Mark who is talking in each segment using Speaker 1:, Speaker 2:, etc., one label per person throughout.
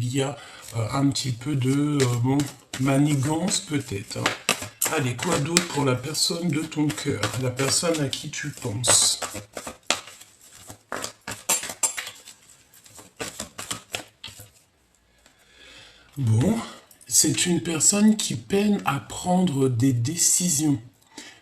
Speaker 1: il y a un petit peu de manigance peut-être. Hein. Allez, quoi d'autre pour la personne de ton cœur, la personne à qui tu penses? Bon, c'est une personne qui peine à prendre des décisions.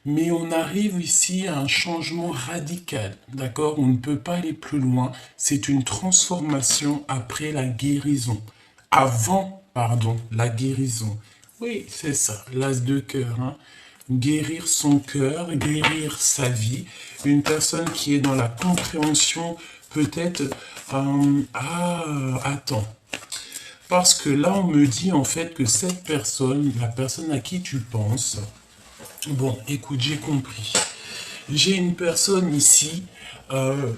Speaker 1: Mais on arrive ici à un changement radical, d'accord? On ne peut pas aller plus loin. C'est une transformation après la guérison. Avant, pardon, la guérison. Oui, c'est ça, l'as de cœur. Hein? Guérir son cœur, guérir sa vie. Une personne qui est dans la compréhension, peut-être... attends. Parce que là, on me dit en fait que cette personne, la personne à qui tu penses... Bon, écoute, j'ai compris. J'ai une personne ici,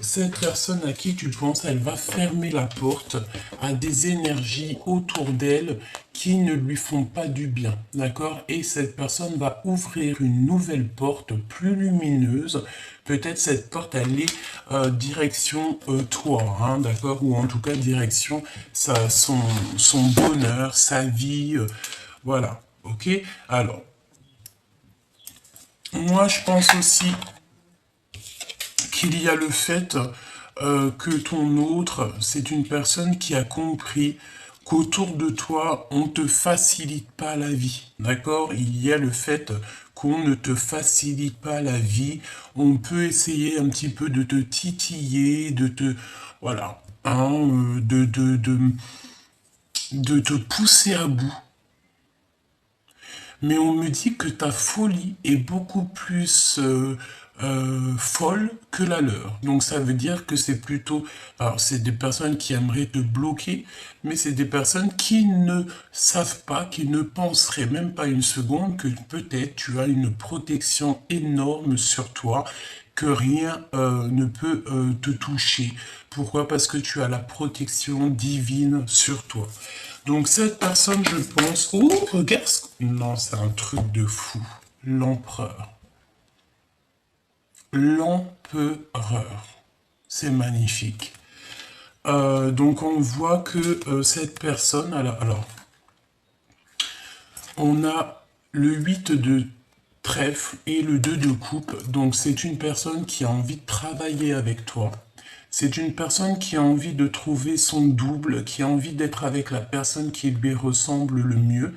Speaker 1: cette personne à qui tu penses, elle va fermer la porte à des énergies autour d'elle qui ne lui font pas du bien, d'accord? Et cette personne va ouvrir une nouvelle porte plus lumineuse. Peut-être cette porte, elle est direction toi, hein, d'accord? Ou en tout cas direction son bonheur, sa vie, voilà, ok? Alors, moi, je pense aussi qu'il y a le fait que ton autre, c'est une personne qui a compris qu'autour de toi, on ne te facilite pas la vie. D'accord? Il y a le fait qu'on ne te facilite pas la vie. On peut essayer un petit peu de te titiller, de te... Voilà. Hein, de te pousser à bout. Mais on me dit que ta folie est beaucoup plus folle que la leur. Donc ça veut dire que c'est plutôt... Alors c'est des personnes qui aimeraient te bloquer, mais c'est des personnes qui ne savent pas, qui ne penseraient même pas une seconde que peut-être tu as une protection énorme sur toi, que rien ne peut te toucher. Pourquoi? Parce que tu as la protection divine sur toi. Donc cette personne, je pense... Oh, regarde ce... Non, c'est un truc de fou. L'empereur. L'empereur. C'est magnifique. Donc on voit que cette personne... Alors, on a le 8 de trèfle et le 2 de coupe. Donc c'est une personne qui a envie de travailler avec toi. C'est une personne qui a envie de trouver son double, qui a envie d'être avec la personne qui lui ressemble le mieux.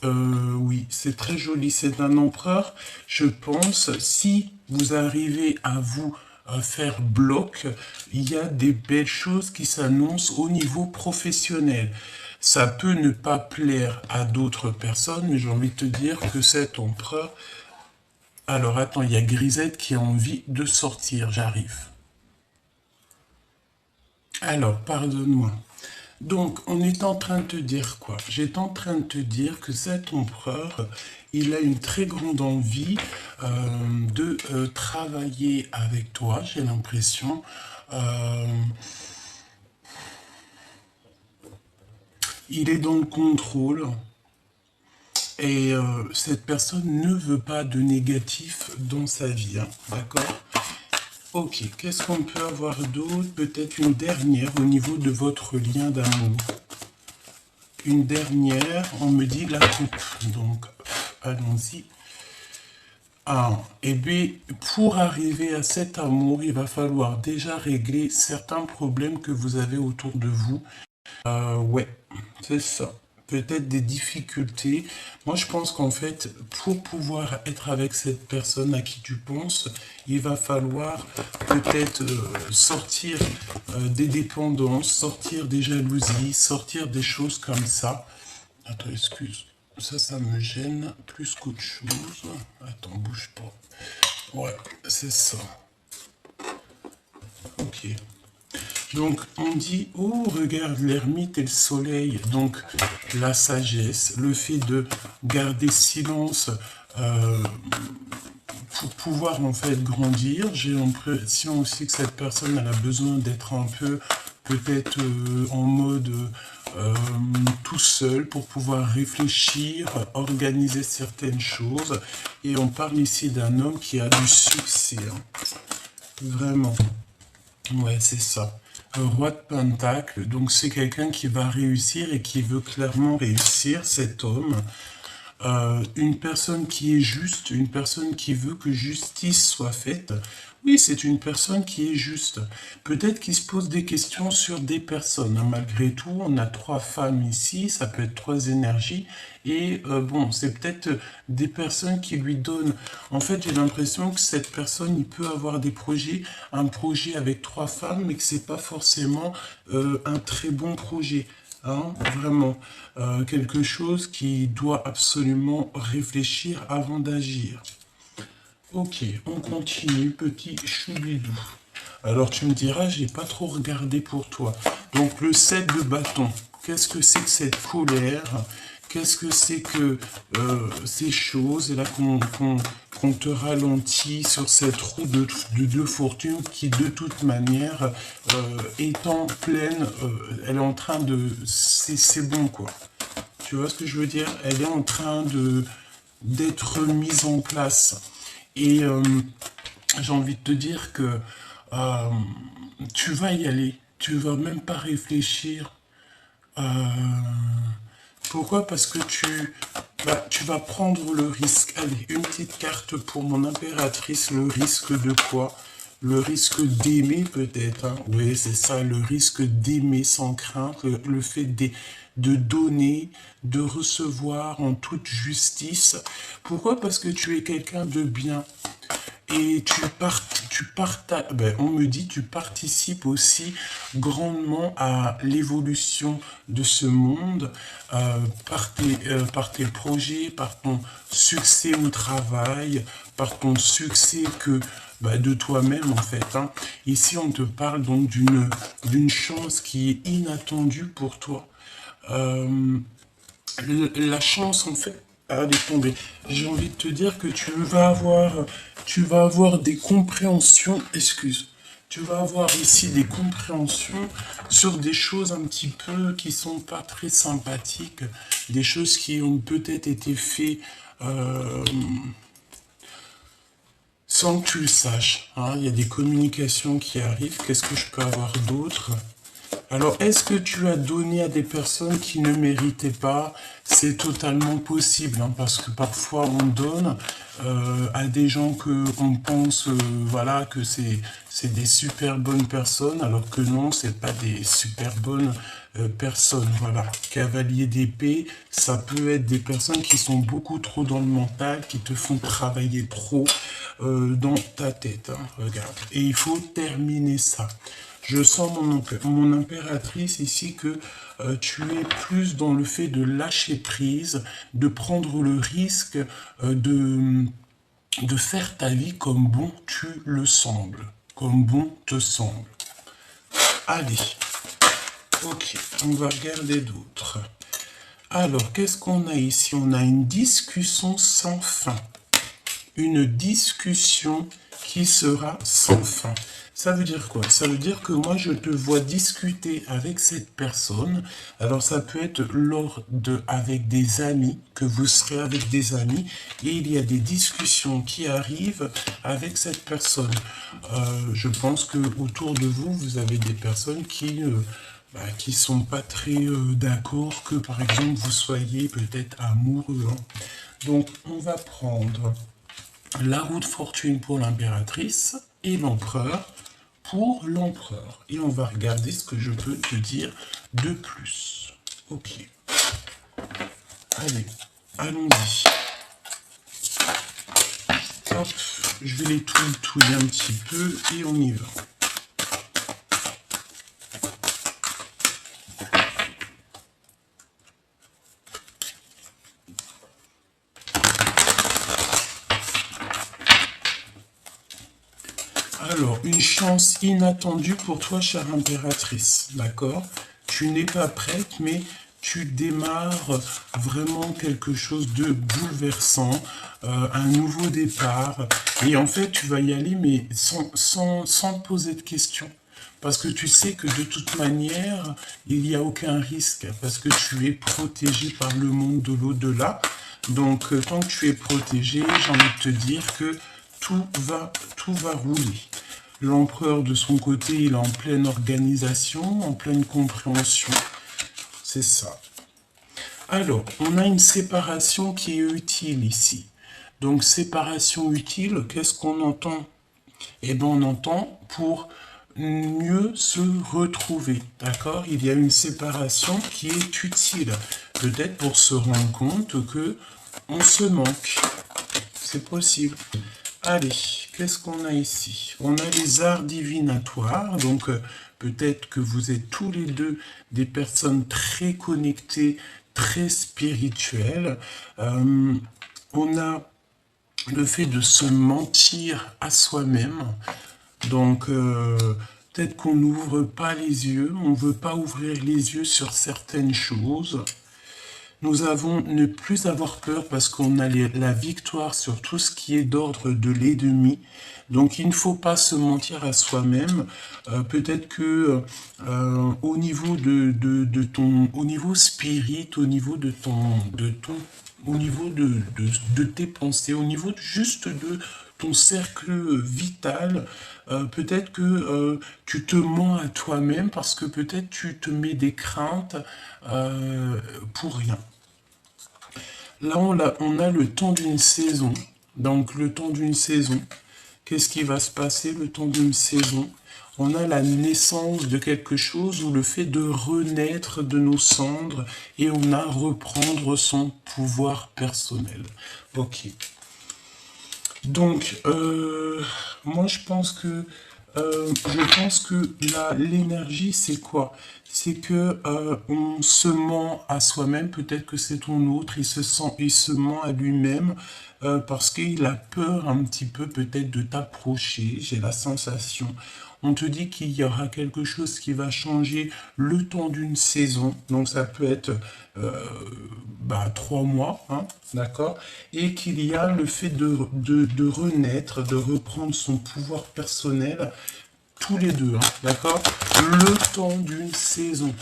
Speaker 1: Oui, c'est très joli, c'est un empereur. Je pense, si vous arrivez à vous faire bloc, il y a des belles choses qui s'annoncent au niveau professionnel. Ça peut ne pas plaire à d'autres personnes, mais j'ai envie de te dire que cet empereur... Alors attends, il y a Grisette qui a envie de sortir, j'arrive. Alors, pardonne-moi. Donc, on est en train de te dire quoi? J'étais en train de te dire que cet empereur, il a une très grande envie de travailler avec toi, j'ai l'impression. Il est dans le contrôle. Et cette personne ne veut pas de négatif dans sa vie, hein, d'accord? Ok, qu'est-ce qu'on peut avoir d'autre? Peut-être une dernière au niveau de votre lien d'amour. Une dernière, on me dit la coupe. Donc, allons-y. Ah, et bien, pour arriver à cet amour, il va falloir déjà régler certains problèmes que vous avez autour de vous. Ouais, c'est ça. Peut-être des difficultés. Moi, je pense qu'en fait, pour pouvoir être avec cette personne à qui tu penses, il va falloir peut-être sortir des dépendances, sortir des jalousies, sortir des choses comme ça. Attends, excuse. Ça me gêne plus qu'autre chose. Attends, bouge pas. Ouais, c'est ça. Ok. Donc, on dit, oh, regarde l'ermite et le soleil. Donc, la sagesse, le fait de garder silence pour pouvoir, en fait, grandir. J'ai l'impression aussi que cette personne, elle a besoin d'être un peu, peut-être, en mode tout seul pour pouvoir réfléchir, organiser certaines choses. Et on parle ici d'un homme qui a du succès. Hein. Vraiment. Ouais, c'est ça. Roi de Pentacle, donc c'est quelqu'un qui va réussir et qui veut clairement réussir, cet homme. Une personne qui est juste, une personne qui veut que justice soit faite. Oui, c'est une personne qui est juste. Peut-être qu'il se pose des questions sur des personnes, hein. Malgré tout, on a 3 femmes ici, ça peut être 3 énergies. Et bon, c'est peut-être des personnes qui lui donnent... En fait, j'ai l'impression que cette personne, il peut avoir des projets, un projet avec 3 femmes, mais que c'est pas forcément un très bon projet. Hein, vraiment, quelque chose qui doit absolument réfléchir avant d'agir. Ok, on continue, petit choubidou. Alors tu me diras, j'ai pas trop regardé pour toi. Donc le 7 de bâton, qu'est-ce que c'est que cette colère? Qu'est-ce que c'est que ces choses? Et là qu'on te ralentit sur cette roue de fortune qui de toute manière est en pleine, elle est en train de... C'est bon quoi. Tu vois ce que je veux dire? Elle est en train d'être mise en place. Et j'ai envie de te dire que euh, tu vas y aller. Tu vas même pas réfléchir. Euh, Pourquoi? Parce que tu vas prendre le risque. Allez, une petite carte pour mon impératrice. Le risque de quoi? Le risque d'aimer peut-être. Hein. Oui, c'est ça, le risque d'aimer sans crainte. Le fait de donner, de recevoir en toute justice. Pourquoi? Parce que tu es quelqu'un de bien. Et on me dit, tu participes aussi grandement à l'évolution de ce monde par tes projets, par ton succès au travail, par ton succès de toi-même en fait. Hein. Ici, on te parle donc d'une chance qui est inattendue pour toi. Euh, la chance, en fait, elle est tombée. J'ai envie de te dire que tu vas avoir des compréhensions, tu vas avoir ici des compréhensions sur des choses un petit peu qui sont pas très sympathiques, des choses qui ont peut-être été faites euh, sans que tu le saches. Hein. Il y a des communications qui arrivent. Qu'est-ce que je peux avoir d'autre? Alors, est-ce que tu as donné à des personnes qui ne méritaient pas? C'est totalement possible, hein, parce que parfois on donne à des gens que on pense, voilà, que c'est des super bonnes personnes, alors que non, c'est pas des super bonnes personnes. Voilà, cavalier d'épée, ça peut être des personnes qui sont beaucoup trop dans le mental, qui te font travailler trop dans ta tête. Hein, regarde, et il faut terminer ça. Je sens mon impératrice ici que tu es plus dans le fait de lâcher prise, de prendre le risque de faire ta vie comme bon tu le sembles, comme bon te semble. Allez, ok, on va regarder d'autres. Alors, qu'est-ce qu'on a ici? On a une discussion sans fin. Une discussion qui sera sans fin. Ça veut dire quoi? Ça veut dire que moi, je te vois discuter avec cette personne. Alors, ça peut être avec des amis, que vous serez avec des amis, et il y a des discussions qui arrivent avec cette personne. Je pense que autour de vous, vous avez des personnes qui sont pas très d'accord que, par exemple, vous soyez peut-être amoureux. Hein. Donc, on va prendre la roue de fortune pour l'impératrice et l'empereur pour l'empereur. Et on va regarder ce que je peux te dire de plus. Ok. Allez, allons-y. Hop, je vais les touiller un petit peu et on y va. Alors, une chance inattendue pour toi, chère impératrice, d'accord? Tu n'es pas prête, mais tu démarres vraiment quelque chose de bouleversant, un nouveau départ. Et en fait, tu vas y aller, mais sans te poser de questions. Parce que tu sais que de toute manière, il n'y a aucun risque, parce que tu es protégé par le monde de l'au-delà. Donc, tant que tu es protégé, j'ai envie de te dire que tout va rouler. L'empereur, de son côté, il est en pleine organisation, en pleine compréhension. C'est ça. Alors, on a une séparation qui est utile ici. Donc, séparation utile, qu'est-ce qu'on entend? Eh bien, on entend pour mieux se retrouver, d'accord? Il y a une séparation qui est utile, peut-être pour se rendre compte que on se manque. C'est possible. Allez, qu'est-ce qu'on a ici? On a les arts divinatoires, donc peut-être que vous êtes tous les deux des personnes très connectées, très spirituelles. On a le fait de se mentir à soi-même, donc peut-être qu'on n'ouvre pas les yeux, on ne veut pas ouvrir les yeux sur certaines choses. Nous avons ne plus avoir peur parce qu'on a la victoire sur tout ce qui est d'ordre de l'ennemi. Donc il ne faut pas se mentir à soi-même. Peut-être que au niveau de ton, au niveau spirit, au niveau au niveau de tes pensées, au niveau juste de ton cercle vital, peut-être que tu te mens à toi-même parce que peut-être tu te mets des craintes pour rien. Là, on a le temps d'une saison. Donc, le temps d'une saison. Qu'est-ce qui va se passer le temps d'une saison? On a la naissance de quelque chose ou le fait de renaître de nos cendres et on a reprendre son pouvoir personnel. Ok. Donc, moi, je pense que l'énergie, c'est quoi? C'est que on se ment à soi-même. Peut-être que c'est ton autre. Il se ment à lui-même parce qu'il a peur un petit peu peut-être de t'approcher. J'ai la sensation. On te dit qu'il y aura quelque chose qui va changer le temps d'une saison. Donc ça peut être 3 mois, hein, d'accord? Et qu'il y a le fait de renaître, de reprendre son pouvoir personnel, tous les deux, hein, d'accord? Le temps d'une saison.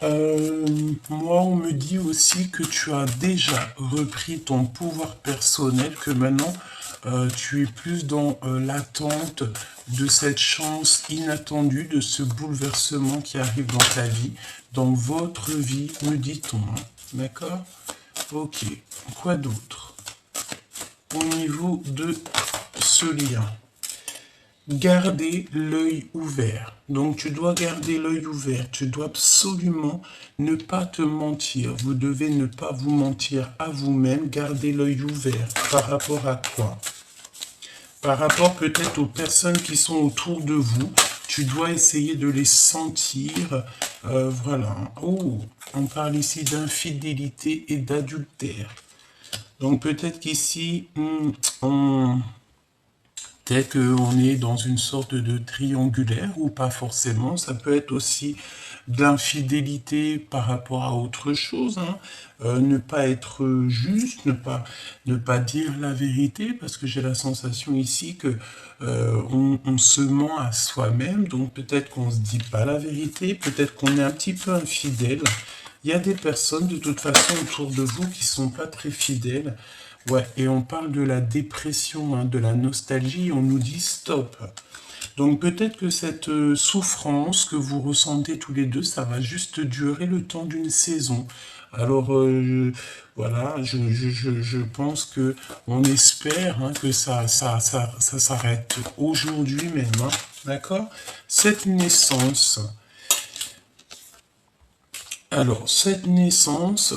Speaker 1: Moi, on me dit aussi que tu as déjà repris ton pouvoir personnel, que maintenant tu es plus dans l'attente de cette chance inattendue, de ce bouleversement qui arrive dans ta vie, dans votre vie, me dit-on. Hein. D'accord? Ok. Quoi d'autre? Au niveau de ce lien. Garder l'œil ouvert. Donc tu dois garder l'œil ouvert. Tu dois absolument ne pas te mentir. Vous devez ne pas vous mentir à vous-même. Garder l'œil ouvert. Par rapport à quoi? Par rapport peut-être aux personnes qui sont autour de vous. Tu dois essayer de les sentir. Voilà. Oh, on parle ici d'infidélité et d'adultère. Donc peut-être qu'ici, peut-être qu'on est dans une sorte de triangulaire ou pas forcément. Ça peut être aussi de l'infidélité par rapport à autre chose. Hein. Ne pas être juste, ne pas dire la vérité, parce que j'ai la sensation ici que on se ment à soi-même. Donc peut-être qu'on ne se dit pas la vérité, peut-être qu'on est un petit peu infidèle. Il y a des personnes de toute façon autour de vous qui sont pas très fidèles. Ouais, et on parle de la dépression, hein, de la nostalgie, on nous dit stop. Donc peut-être que cette souffrance que vous ressentez tous les deux, ça va juste durer le temps d'une saison. Alors voilà, je pense que on espère hein, que ça s'arrête aujourd'hui même, hein, d'accord? Cette naissance. Alors cette naissance.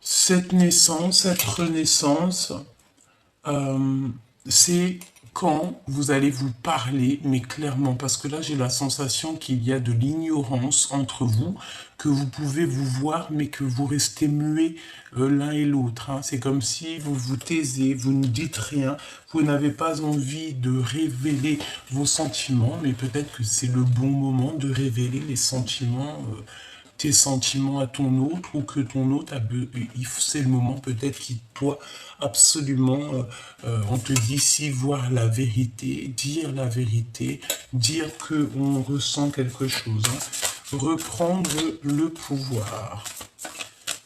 Speaker 1: Cette naissance, cette renaissance, c'est quand vous allez vous parler, mais clairement, parce que là j'ai la sensation qu'il y a de l'ignorance entre vous, que vous pouvez vous voir, mais que vous restez muets l'un et l'autre. Hein. C'est comme si vous vous taisez, vous ne dites rien, vous n'avez pas envie de révéler vos sentiments, mais peut-être que c'est le bon moment de révéler les sentiments. Tes sentiments à ton autre ou que ton autre c'est le moment peut-être qu'il doit absolument on te dit si voir la vérité, dire que on ressent quelque chose, hein. Reprendre le pouvoir.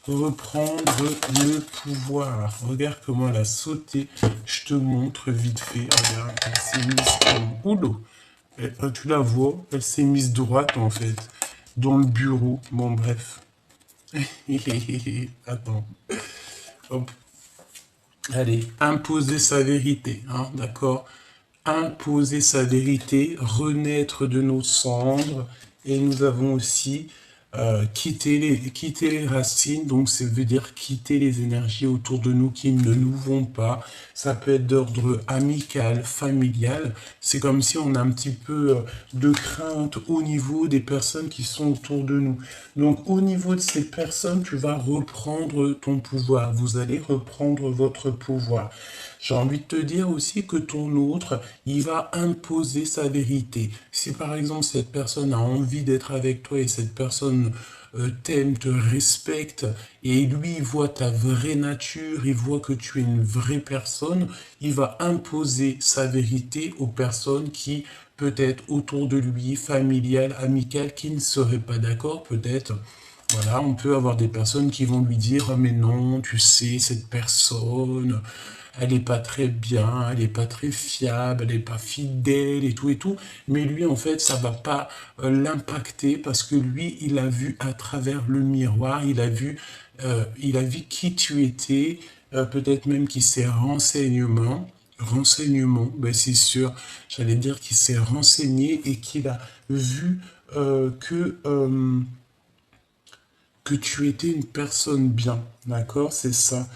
Speaker 1: reprendre le pouvoir. Regarde comment elle a sauté. Je te montre vite fait. Regarde, elle s'est mise en oulot. Tu la vois, elle s'est mise droite en fait, dans le bureau. Bon, bref. Attends. Hop. Allez, imposer sa vérité, hein, d'accord? Imposer sa vérité, renaître de nos cendres. Et nous avons aussi quitter les racines, donc ça veut dire quitter les énergies autour de nous qui ne nous vont pas. Ça peut être d'ordre amical, familial. C'est comme si on a un petit peu de crainte au niveau des personnes qui sont autour de nous. Donc au niveau de ces personnes, tu vas reprendre ton pouvoir. Vous allez reprendre votre pouvoir. J'ai envie de te dire aussi que ton autre, il va imposer sa vérité. Si par exemple cette personne a envie d'être avec toi et cette personne t'aime, te respecte, et lui il voit ta vraie nature, il voit que tu es une vraie personne, il va imposer sa vérité aux personnes qui peut-être autour de lui, familiales, amicales, qui ne seraient pas d'accord, peut-être. Voilà, on peut avoir des personnes qui vont lui dire, ah, mais non, tu sais, cette personne, elle est pas très bien, elle est pas très fiable, elle est pas fidèle et tout, mais lui, en fait, ça va pas l'impacter parce que lui, il a vu à travers le miroir, il a vu qui tu étais, peut-être même qu'il s'est renseignement, ben c'est sûr, j'allais dire qu'il s'est renseigné et qu'il a vu que tu étais une personne bien, d'accord, c'est ça.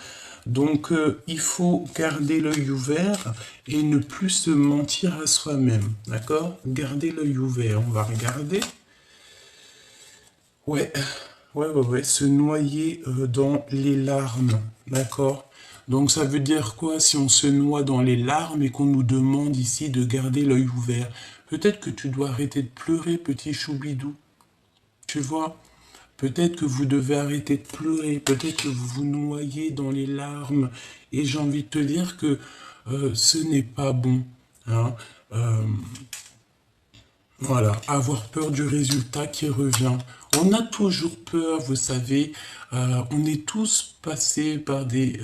Speaker 1: Donc, il faut garder l'œil ouvert et ne plus se mentir à soi-même, d'accord? Garder l'œil ouvert, on va regarder. Ouais, ouais, se noyer dans les larmes, d'accord? Donc, ça veut dire quoi si on se noie dans les larmes et qu'on nous demande ici de garder l'œil ouvert? Peut-être que tu dois arrêter de pleurer, petit choubidou, tu vois? Peut-être que vous devez arrêter de pleurer, peut-être que vous vous noyez dans les larmes. Et j'ai envie de te dire que ce n'est pas bon, hein. Euh, voilà, avoir peur du résultat qui revient. On a toujours peur, vous savez, on est tous passés par des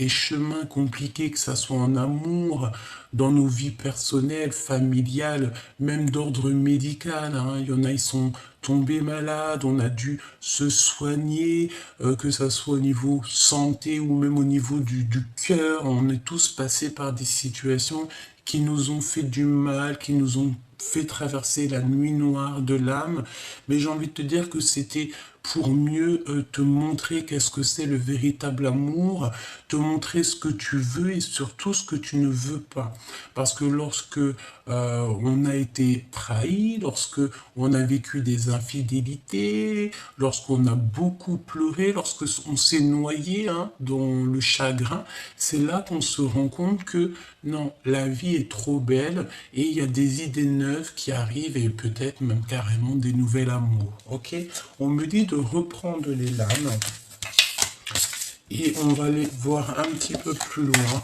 Speaker 1: chemins compliqués, que ça soit en amour, dans nos vies personnelles, familiales, même d'ordre médical, hein. Il y en a, ils sont tombés malades, on a dû se soigner, que ça soit au niveau santé ou même au niveau du cœur. On est tous passés par des situations qui nous ont fait du mal, qui nous ont fait traverser la nuit noire de l'âme, mais j'ai envie de te dire que c'était pour mieux te montrer qu'est-ce que c'est le véritable amour, te montrer ce que tu veux et surtout ce que tu ne veux pas. Parce que lorsque on a été trahi, lorsque on a vécu des infidélités, lorsqu'on a beaucoup pleuré, lorsque on s'est noyé, hein, dans le chagrin, c'est là qu'on se rend compte que non, la vie est trop belle et il y a des idées neuves qui arrivent et peut-être même carrément des nouvelles amours. Ok? On me dit de reprendre les lames et on va aller voir un petit peu plus loin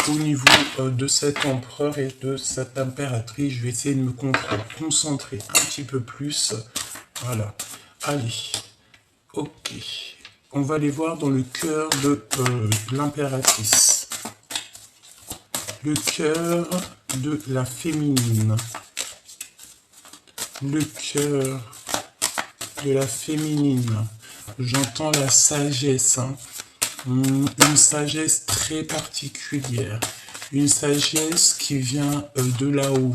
Speaker 1: au niveau de cet empereur et de cette impératrice. Je vais essayer de me concentrer un petit peu plus. Voilà. Allez. Ok. On va aller voir dans le cœur de l'impératrice. Le cœur de la féminine. Le cœur de la féminine. J'entends la sagesse, hein. Une sagesse très particulière. Une sagesse qui vient de là-haut.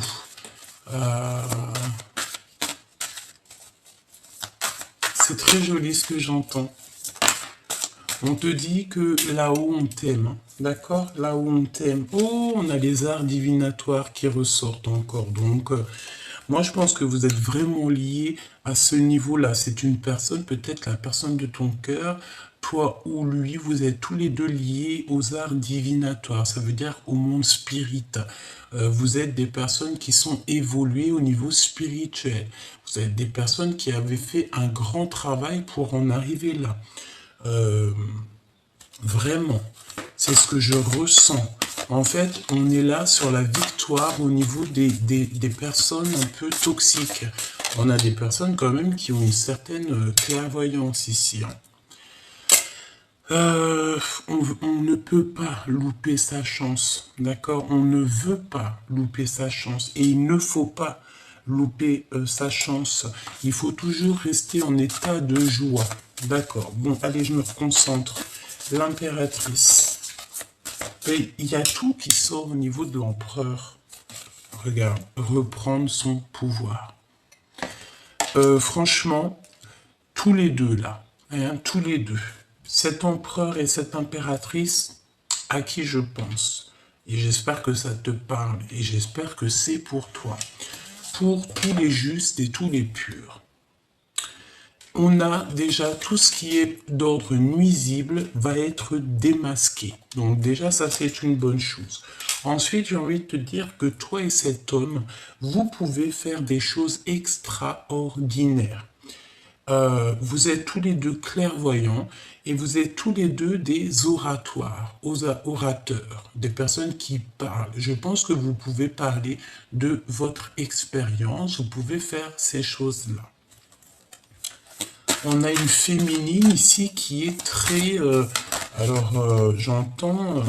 Speaker 1: C'est très joli ce que j'entends. On te dit que là-haut on t'aime, d'accord? Là-haut on t'aime. Oh, on a les arts divinatoires qui ressortent encore. Donc, moi je pense que vous êtes vraiment liés à ce niveau-là. C'est une personne, peut-être la personne de ton cœur, toi ou lui, vous êtes tous les deux liés aux arts divinatoires. Ça veut dire au monde spirit. Vous êtes des personnes qui sont évoluées au niveau spirituel. Vous êtes des personnes qui avaient fait un grand travail pour en arriver là. Vraiment, c'est ce que je ressens. En fait, on est là sur la victoire au niveau des personnes un peu toxiques. On a des personnes quand même qui ont une certaine clairvoyance ici, hein. Euh, on ne peut pas louper sa chance, d'accord? On ne veut pas louper sa chance et il ne faut pas louper sa chance. Il faut toujours rester en état de joie, d'accord? Bon, allez, je me reconcentre. L'impératrice. Et il y a tout qui sort au niveau de l'empereur. Regarde, reprendre son pouvoir. Franchement, tous les deux là, hein, tous les deux, cet empereur et cette impératrice, à qui je pense. Et j'espère que ça te parle, et j'espère que c'est pour toi. Pour tous les justes et tous les purs. On a déjà tout ce qui est d'ordre nuisible va être démasqué. Donc déjà, ça c'est une bonne chose. Ensuite, j'ai envie de te dire que toi et cet homme, vous pouvez faire des choses extraordinaires. Vous êtes tous les deux clairvoyants et vous êtes tous les deux des orateurs, des personnes qui parlent. Je pense que vous pouvez parler de votre expérience, vous pouvez faire ces choses-là. On a une féminine ici qui est très... j'entends...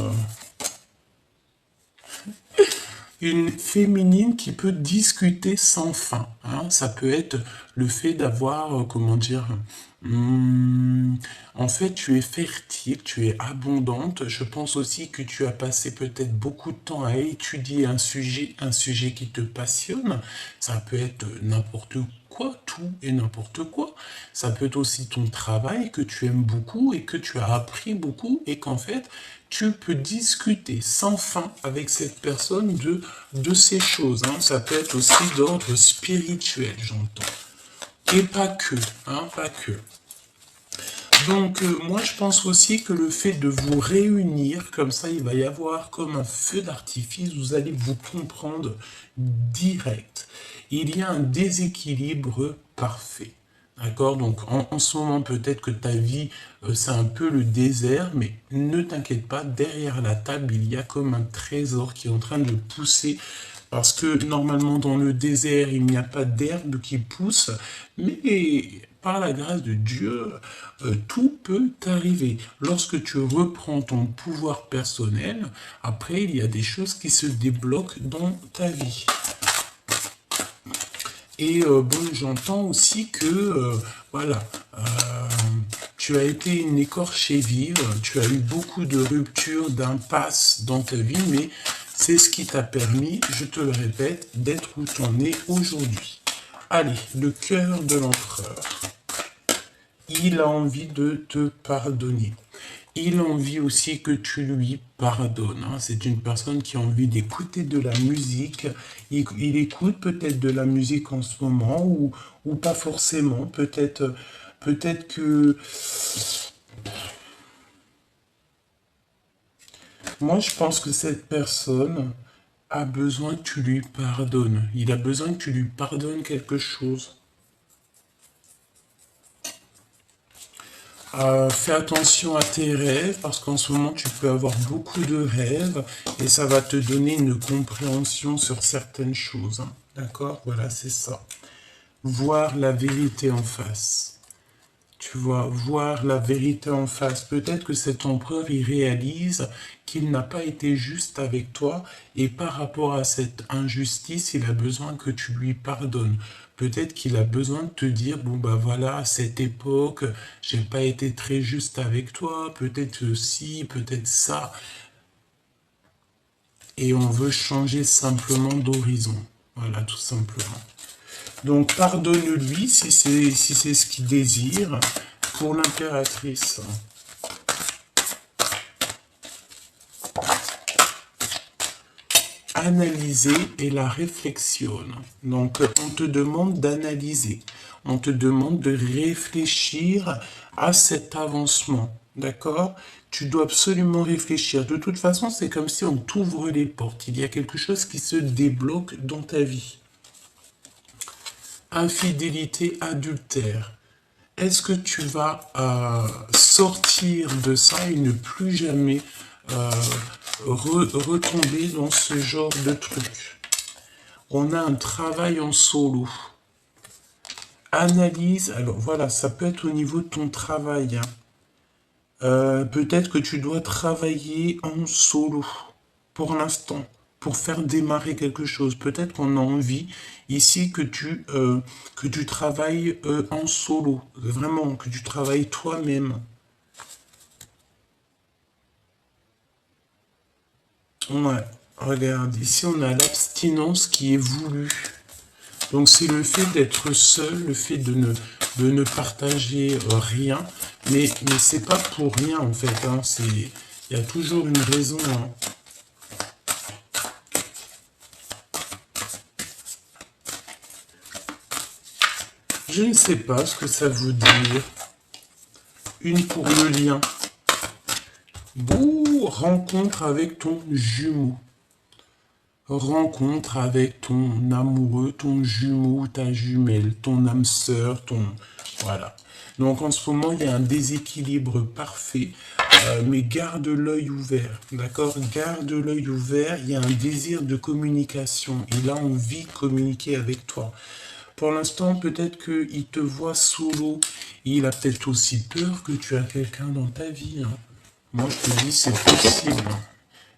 Speaker 1: une féminine qui peut discuter sans fin. Hein. Ça peut être le fait d'avoir, comment dire, en fait, tu es fertile, tu es abondante. Je pense aussi que tu as passé peut-être beaucoup de temps à étudier un sujet qui te passionne. Ça peut être n'importe quoi, tout et n'importe quoi. Ça peut être aussi ton travail que tu aimes beaucoup et que tu as appris beaucoup et qu'en fait, tu peux discuter sans fin avec cette personne de ces choses. Hein. Ça peut être aussi d'ordre spirituel, j'entends. Et pas que, hein, pas que. Donc, moi, je pense aussi que le fait de vous réunir, comme ça, il va y avoir comme un feu d'artifice, vous allez vous comprendre direct. Il y a un déséquilibre parfait. D'accord? Donc, en ce moment, peut-être que ta vie, c'est un peu le désert, mais ne t'inquiète pas, derrière la table, il y a comme un trésor qui est en train de pousser. Parce que normalement, dans le désert, il n'y a pas d'herbe qui pousse, mais par la grâce de Dieu, tout peut arriver. Lorsque tu reprends ton pouvoir personnel, après, il y a des choses qui se débloquent dans ta vie. Et bon, j'entends aussi que, voilà, tu as été une écorchée vive, tu as eu beaucoup de ruptures, d'impasses dans ta vie, mais c'est ce qui t'a permis, je te le répète, d'être où tu en es aujourd'hui. Allez, le cœur de l'empereur. Il a envie de te pardonner. Il a envie aussi que tu lui pardonnes. Hein. C'est une personne qui a envie d'écouter de la musique. Il écoute peut-être de la musique en ce moment ou pas forcément. Peut-être que... Moi, je pense que cette personne a besoin que tu lui pardonnes. Il a besoin que tu lui pardonnes quelque chose. Fais attention à tes rêves parce qu'en ce moment tu peux avoir beaucoup de rêves et ça va te donner une compréhension sur certaines choses. Hein. D'accord? Voilà, c'est ça. Voir la vérité en face. Tu vois, voir la vérité en face. Peut-être que cet empereur, il réalise qu'il n'a pas été juste avec toi et par rapport à cette injustice, il a besoin que tu lui pardonnes. Peut-être qu'il a besoin de te dire, bon bah voilà, à cette époque, j'ai pas été très juste avec toi, peut-être ci, peut-être ça. Et on veut changer simplement d'horizon. Voilà, tout simplement. Donc pardonne-lui si c'est ce qu'il désire. Pour l'impératrice. Analyser et la réflexion. Donc, on te demande d'analyser. On te demande de réfléchir à cet avancement. D'accord? Tu dois absolument réfléchir. De toute façon, c'est comme si on t'ouvre les portes. Il y a quelque chose qui se débloque dans ta vie. Infidélité, adultère. Est-ce que tu vas sortir de ça et ne plus jamais retomber dans ce genre de truc? On a un travail en solo. Analyse, alors voilà, ça peut être au niveau de ton travail. Hein. Peut-être que tu dois travailler en solo pour l'instant, pour faire démarrer quelque chose. Peut-être qu'on a envie ici que tu travailles en solo, vraiment, que tu travailles toi-même. Ouais, regarde, ici on a l'abstinence qui est voulue. Donc c'est le fait d'être seul, le fait de ne partager rien, mais c'est pas pour rien en fait, hein, il y a toujours une raison. Hein. Je ne sais pas ce que ça veut dire. Une pour le lien. Bouh, rencontre avec ton jumeau. Rencontre avec ton amoureux, ton jumeau, ta jumelle, ton âme sœur, ton... Voilà. Donc en ce moment, il y a un déséquilibre parfait, mais garde l'œil ouvert, d'accord? Garde l'œil ouvert, il y a un désir de communication. Il a envie de communiquer avec toi. Pour l'instant, peut-être qu'il te voit solo. Il a peut-être aussi peur que tu as quelqu'un dans ta vie. Hein. Moi, je te dis, c'est possible.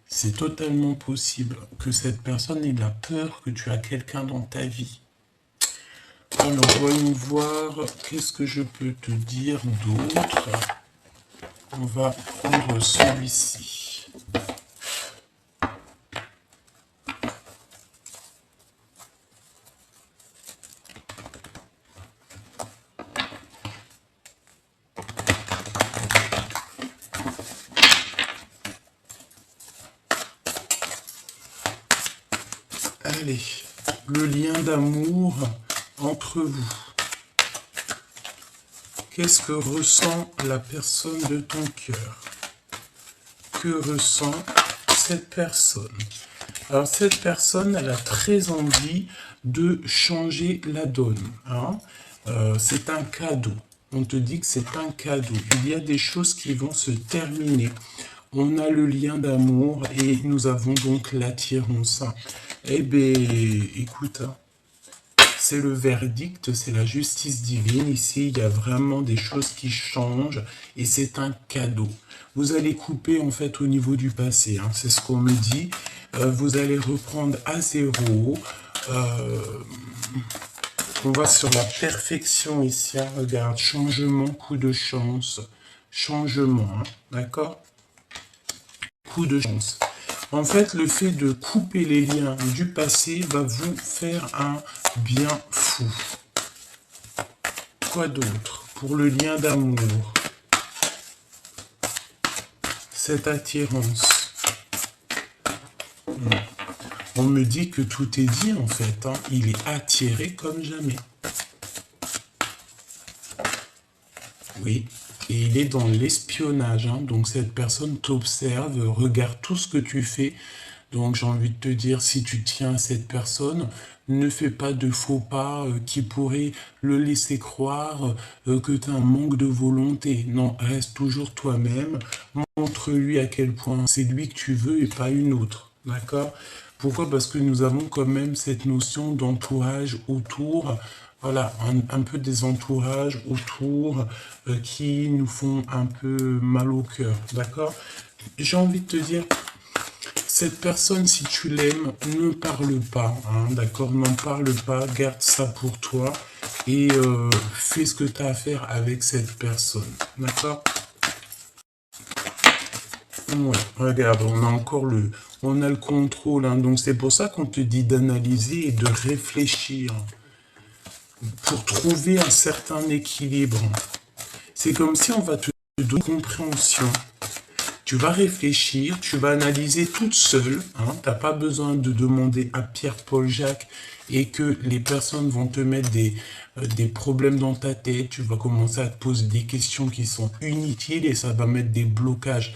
Speaker 1: C'est totalement possible que cette personne ait la peur que tu as quelqu'un dans ta vie. Alors, voyons voir, qu'est-ce que je peux te dire d'autre. On va prendre celui-ci. Allez, le lien d'amour entre vous. Qu'est-ce que ressent la personne de ton cœur? Que ressent cette personne? Alors cette personne, elle a très envie de changer la donne. Hein. C'est un cadeau. On te dit que c'est un cadeau. Il y a des choses qui vont se terminer. On a le lien d'amour et nous avons donc l'attirance. Eh bien, écoute, c'est le verdict, c'est la justice divine. Ici, il y a vraiment des choses qui changent et c'est un cadeau. Vous allez couper en fait au niveau du passé, hein, c'est ce qu'on me dit. Vous allez reprendre à zéro. On va sur la perfection ici. Hein, regarde, changement, coup de chance. Changement, hein, d'accord? Coup de chance. En fait, le fait de couper les liens du passé va vous faire un bien fou. Quoi d'autre? Pour le lien d'amour. Cette attirance. On me dit que tout est dit en fait. Hein. Il est attiré comme jamais. Oui. Et il est dans l'espionnage. Hein. Donc cette personne t'observe, regarde tout ce que tu fais. Donc j'ai envie de te dire, si tu tiens à cette personne, ne fais pas de faux pas qui pourraient le laisser croire que tu as un manque de volonté. Non, reste toujours toi-même. Montre-lui à quel point c'est lui que tu veux et pas une autre. D'accord? Pourquoi? Parce que nous avons quand même cette notion d'entourage autour. Voilà, un peu des entourages autour qui nous font un peu mal au cœur. D'accord? J'ai envie de te dire, cette personne, si tu l'aimes, ne parle pas, hein, d'accord? N'en parle pas, garde ça pour toi et fais ce que tu as à faire avec cette personne, d'accord? Ouais, regarde, on a encore on a le contrôle, hein, donc c'est pour ça qu'on te dit d'analyser et de réfléchir pour trouver un certain équilibre. C'est comme si on va te donner compréhension. Tu vas réfléchir, tu vas analyser toute seule. Hein, tu n'as pas besoin de demander à Pierre, Paul, Jacques et que les personnes vont te mettre des problèmes dans ta tête. Tu vas commencer à te poser des questions qui sont inutiles et ça va mettre des blocages.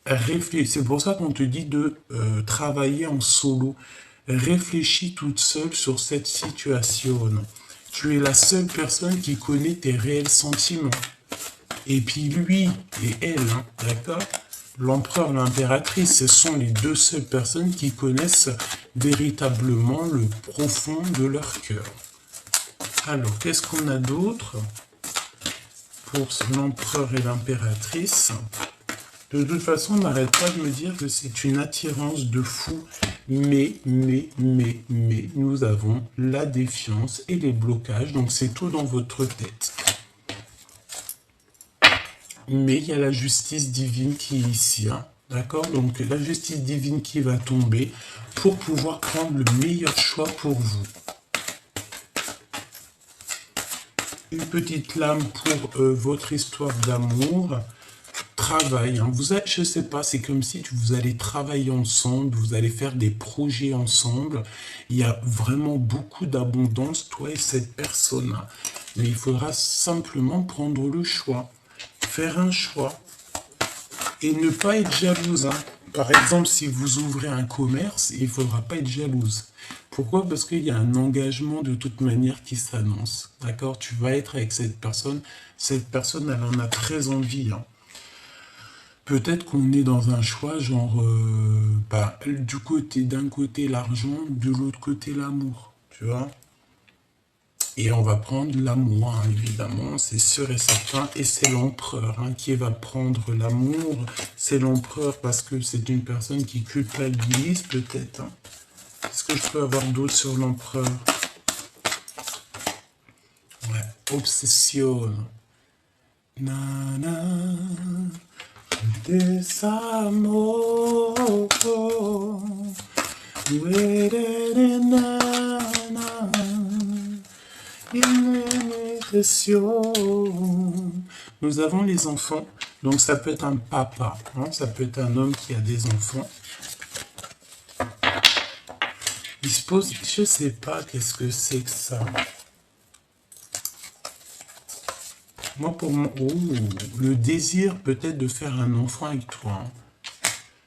Speaker 1: C'est pour ça qu'on te dit de travailler en solo. Réfléchis toute seule sur cette situation. Tu es la seule personne qui connaît tes réels sentiments. Et puis lui et elle, hein, d'accord? L'empereur, l'impératrice, ce sont les deux seules personnes qui connaissent véritablement le profond de leur cœur. Alors, qu'est-ce qu'on a d'autre pour l'empereur et l'impératrice. De toute façon, on n'arrête pas de me dire que c'est une attirance de fou. Mais, nous avons la défiance et les blocages. Donc, c'est tout dans votre tête. Mais il y a la justice divine qui est ici. Hein. D'accord? Donc, la justice divine qui va tomber pour pouvoir prendre le meilleur choix pour vous. Une petite lame pour votre histoire d'amour. Travail, hein. Je ne sais pas, c'est comme si vous allez travailler ensemble, vous allez faire des projets ensemble. Il y a vraiment beaucoup d'abondance, toi et cette personne. Mais il faudra simplement prendre le choix, faire un choix et ne pas être jalouse. Hein. Par exemple, si vous ouvrez un commerce, il ne faudra pas être jalouse. Pourquoi? Parce qu'il y a un engagement de toute manière qui s'annonce. D'accord? Tu vas être avec cette personne, elle en a très envie. Hein. Peut-être qu'on est dans un choix genre, d'un côté l'argent, de l'autre côté l'amour, tu vois. Et on va prendre l'amour, hein, évidemment, c'est sûr et certain. Et c'est l'empereur hein, qui va prendre l'amour. C'est l'empereur parce que c'est une personne qui culpabilise peut-être. Hein. Est-ce que je peux avoir d'autres sur l'empereur? Ouais, obsession. Nana. Desamor, nous avons les enfants, donc ça peut être un papa, hein, ça peut être un homme qui a des enfants. Il se pose, je sais pas qu'est-ce que c'est que ça. Moi, pour moi, le désir peut-être de faire un enfant avec toi. Hein.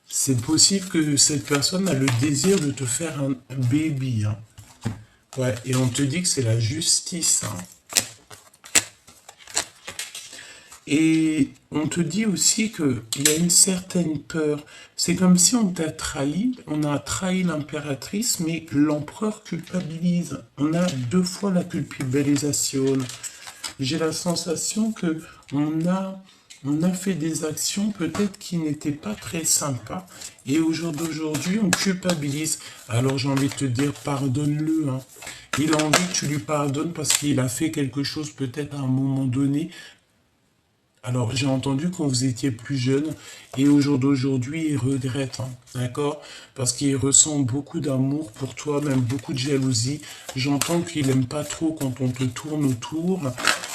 Speaker 1: C'est possible que cette personne a le désir de te faire un baby. Hein. Ouais, et on te dit que c'est la justice. Hein. Et on te dit aussi qu'il y a une certaine peur. C'est comme si on t'a trahi, on a trahi l'impératrice, mais l'empereur culpabilise. On a 2 fois la culpabilisation. J'ai la sensation que on a fait des actions peut-être qui n'étaient pas très sympas. Et aujourd'hui, on culpabilise. Alors j'ai envie de te dire, pardonne-le. Hein. Il a envie que tu lui pardonnes parce qu'il a fait quelque chose peut-être à un moment donné. Alors, j'ai entendu quand vous étiez plus jeune, et au jour d'aujourd'hui, il regrette, hein, d'accord? Parce qu'il ressent beaucoup d'amour pour toi, même beaucoup de jalousie. J'entends qu'il n'aime pas trop quand on te tourne autour.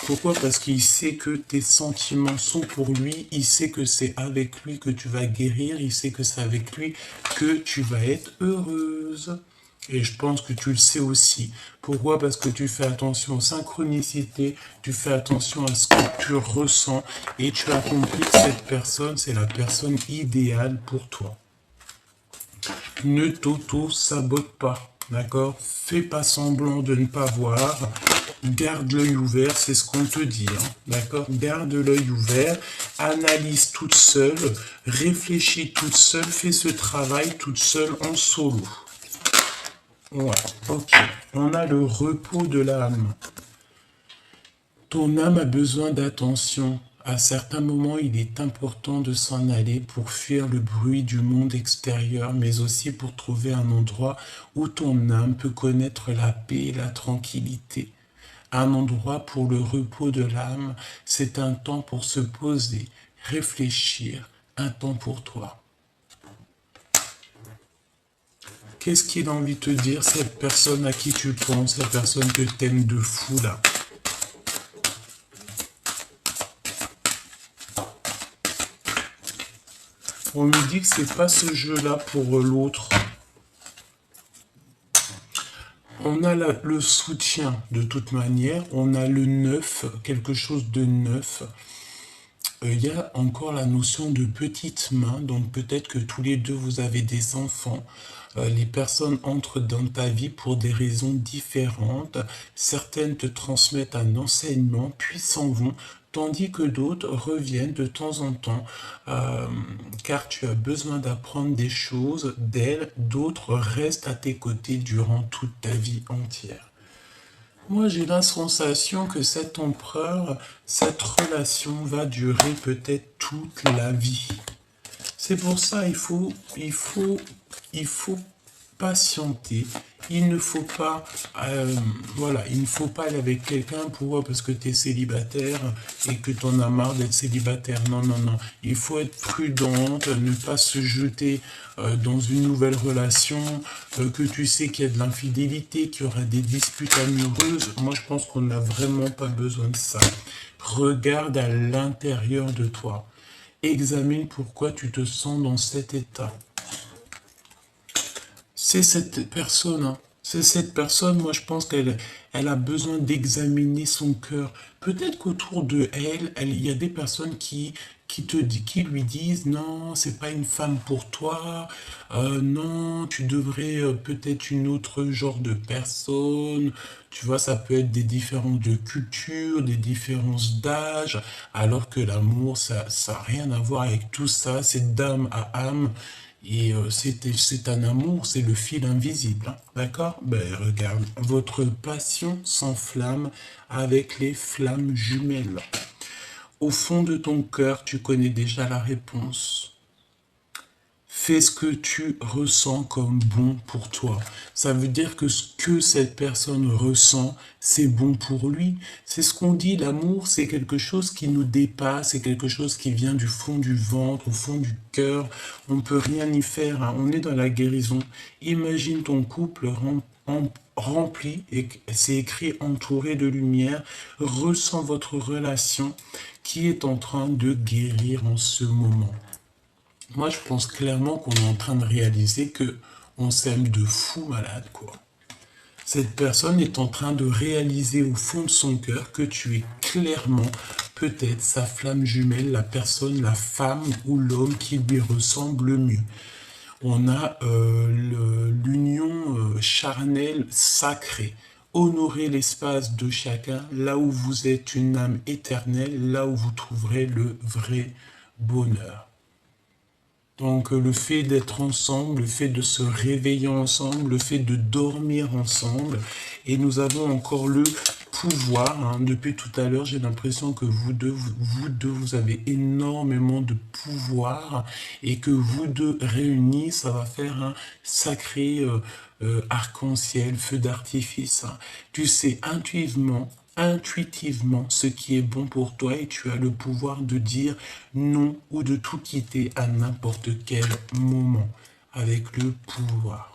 Speaker 1: Pourquoi? Parce qu'il sait que tes sentiments sont pour lui, il sait que c'est avec lui que tu vas guérir, il sait que c'est avec lui que tu vas être heureuse. Et je pense que tu le sais aussi. Pourquoi? Parce que tu fais attention aux synchronicités, tu fais attention à ce que tu ressens et tu as compris que cette personne, c'est la personne idéale pour toi. Ne t'auto-sabote pas, d'accord? Fais pas semblant de ne pas voir. Garde l'œil ouvert, c'est ce qu'on te dit, hein, d'accord? Garde l'œil ouvert, analyse toute seule, réfléchis toute seule, fais ce travail toute seule en solo. Ouais, ok. On a le repos de l'âme. Ton âme a besoin d'attention. À certains moments, il est important de s'en aller pour fuir le bruit du monde extérieur, mais aussi pour trouver un endroit où ton âme peut connaître la paix et la tranquillité. Un endroit pour le repos de l'âme, c'est un temps pour se poser, réfléchir, un temps pour toi. Qu'est-ce qu'il a envie de te dire, cette personne à qui tu penses, la personne que t'aimes de fou, là? On me dit que c'est pas ce jeu-là pour l'autre. On a le soutien, de toute manière. On a le neuf, quelque chose de neuf. Il y a encore la notion de petite main, donc peut-être que tous les deux vous avez des enfants. Les personnes entrent dans ta vie pour des raisons différentes. Certaines te transmettent un enseignement, puis s'en vont, tandis que d'autres reviennent de temps en temps, car tu as besoin d'apprendre des choses d'elles. D'autres restent à tes côtés durant toute ta vie entière. Moi, j'ai la sensation que cet empereur, cette relation va durer peut-être toute la vie. C'est pour ça il faut patienter. Il ne faut pas, voilà, il ne faut pas aller avec quelqu'un parce que tu es célibataire et que tu en as marre d'être célibataire. Non, non, non. Il faut être prudente, ne pas se jeter dans une nouvelle relation, que tu sais qu'il y a de l'infidélité, qu'il y aura des disputes amoureuses. Moi, je pense qu'on n'a vraiment pas besoin de ça. Regarde à l'intérieur de toi. Examine pourquoi tu te sens dans cet état. C'est cette personne, hein. C'est cette personne, moi je pense qu'elle a besoin d'examiner son cœur. Peut-être qu'autour de il y a des personnes qui lui disent non, c'est pas une femme pour toi, non, tu devrais peut-être une autre genre de personne. Tu vois, ça peut être des différences de culture, des différences d'âge, alors que l'amour, ça n'a rien à voir avec tout ça, c'est d'âme à âme. Et c'est un amour, c'est le fil invisible, hein, d'accord? Ben regarde, votre passion s'enflamme avec les flammes jumelles. Au fond de ton cœur, tu connais déjà la réponse. Fais ce que tu ressens comme bon pour toi. Ça veut dire que ce que cette personne ressent, c'est bon pour lui. C'est ce qu'on dit, l'amour, c'est quelque chose qui nous dépasse, c'est quelque chose qui vient du fond du ventre, au fond du cœur. On ne peut rien y faire, hein. On est dans la guérison. Imagine ton couple rempli, et c'est écrit entouré de lumière. Ressens votre relation qui est en train de guérir en ce moment. Moi, je pense clairement qu'on est en train de réaliser que on s'aime de fou malade, quoi. Cette personne est en train de réaliser au fond de son cœur que tu es clairement peut-être sa flamme jumelle, la personne, la femme ou l'homme qui lui ressemble le mieux. On a l'union charnelle sacrée. Honorez l'espace de chacun, là où vous êtes une âme éternelle, là où vous trouverez le vrai bonheur. Donc le fait d'être ensemble, le fait de se réveiller ensemble, le fait de dormir ensemble, et nous avons encore le pouvoir, hein. Depuis tout à l'heure, j'ai l'impression que vous deux, vous avez énormément de pouvoir, et que vous deux réunis, ça va faire un sacré arc-en-ciel, feu d'artifice, hein. Tu sais intuitivement ce qui est bon pour toi et tu as le pouvoir de dire non ou de tout quitter à n'importe quel moment avec le pouvoir.